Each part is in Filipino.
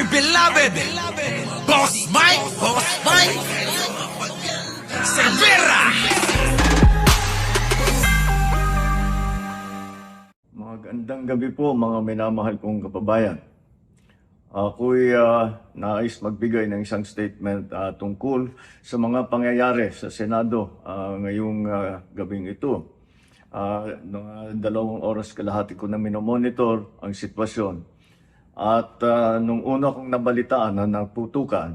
Our beloved Boss Mike Cervera. Magandang gabi po mga minamahal kong kababayan. Ako'y nais magbigay ng isang statement tungkol sa mga pangyayari sa Senado ngayong gabing ito. Mga 2 oras kalahati ko na minomonitor ang sitwasyon. At nung una kong nabalitaan na naputukan,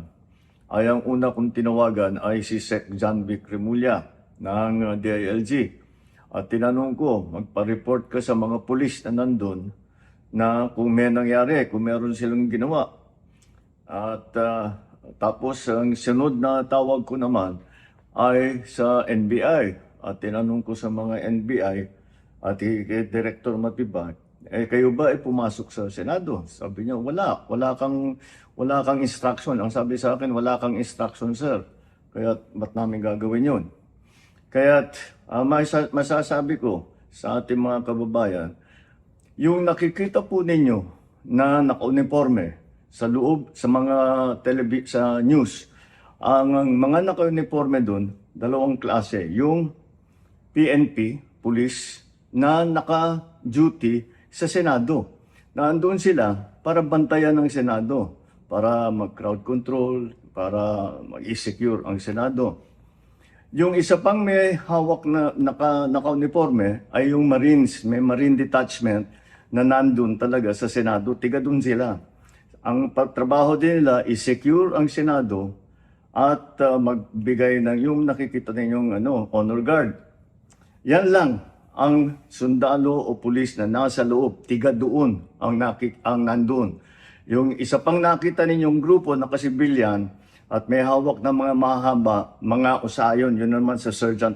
ay ang una kong tinawagan ay si Sec. John Vic Remulla ng DILG. At tinanong ko, magpa-report ka sa mga pulis na nandun na kung may nangyari, kung meron silang ginawa. At tapos ang sunod na tawag ko naman ay sa NBI. At tinanong ko sa mga NBI at kay Director Matibag, kayo ba ay pumasok sa Senado? Sabi niya, wala kang instruction. Ang sabi sa akin, wala kang instruction, sir. Kaya ba't namin gagawin yun? Kaya masasabi ko sa ating mga kababayan, yung nakikita po ninyo na naka-uniforme sa loob, sa mga sa news, ang mga naka-uniforme doon, 2 klase. Yung PNP, police, na naka-duty sa Senado. Nandoon sila para bantayan ng Senado, para mag-crowd control, para mag-secure ang Senado. Yung isa pang may hawak na naka-uniforme ay yung Marines, may Marine Detachment na nandun talaga sa Senado, tiga dun sila. Ang trabaho din nila is secure ang Senado at magbigay ng yung nakikita ninyong honor guard. Yan lang ang sundalo o pulis na nasa loob, tiga doon ang nandun. Yung isa pang nakita ninyong grupo na kasibilyan at may hawak ng mga mahaba, mga usayon, yun naman sa Sergeant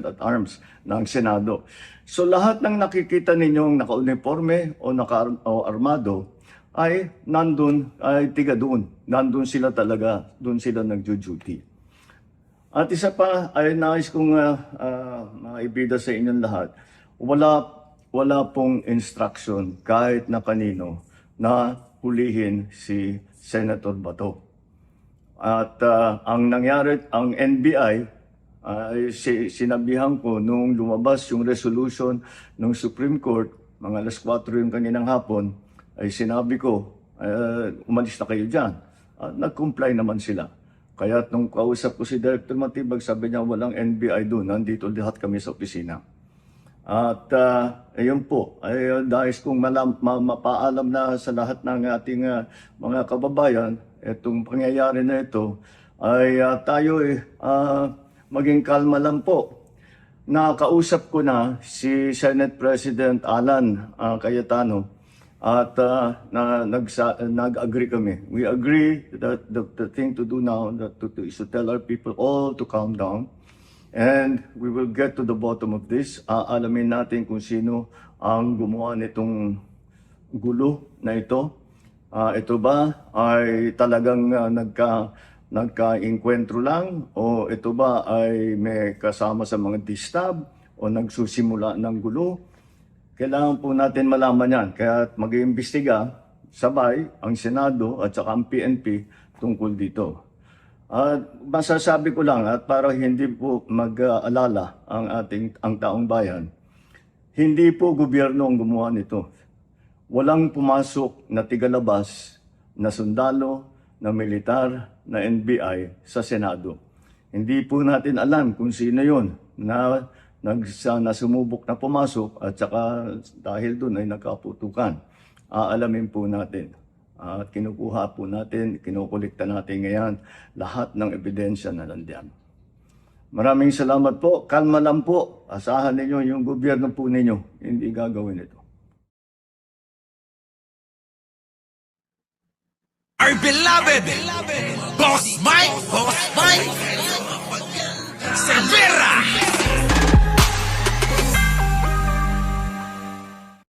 at Arms ng Senado. So lahat ng nakikita ninyong naka-uniforme o naka-armado ay nandun, ay tiga doon. Nandun sila talaga, doon sila nagjo-duty. At isa pa ay nais kong maibida sa inyong lahat, wala pong instruction kahit na kanino na hulihin si Senator Bato. At ang nangyari, ang NBI, sinabihan ko nung lumabas yung resolution ng Supreme Court, mga 4:00 yung kaninang hapon, ay sinabi ko, umalis na kayo dyan. Nag-comply naman sila. Kaya nung kausap ko si Director Matibag, sabi niya walang NBI doon, nandito lahat kami sa opisina. At ayun po, ay dahil kong mapaalam na sa lahat ng ating mga kababayan, itong pangyayari na ito, ay tayo maging kalma lang po. Nakausap ko na si Senate President Alan Cayetano at nag-agree kami. We agree that the thing to do now is to tell our people all to calm down. And we will get to the bottom of this. Alamin natin kung sino ang gumawa nitong gulo na ito. Ito ba ay talagang nagka-inkwentro lang? O ito ba ay may kasama sa mga distab? O nagsusimula ng gulo? Kailangan po natin malaman yan. Kaya mag-iimbestiga sabay ang Senado at saka ang PNP tungkol dito. Masasabi ko lang at para hindi po mag-alala ang taong bayan, hindi po gobyerno ang gumawa nito. Walang pumasok na tigalabas na sundalo, na militar, na NBI sa Senado. Hindi po natin alam kung sino yon na sumubok na pumasok at saka dahil doon ay nagkaputukan. Aalamin po natin. At kinukuha po natin, kinukulikta natin ngayon lahat ng ebidensya na nandiyan. Maraming salamat po. Kalma lang po. Asahan ninyo yung gobyerno po ninyo. Hindi gagawin ito. Our beloved Boss Mike Cervera.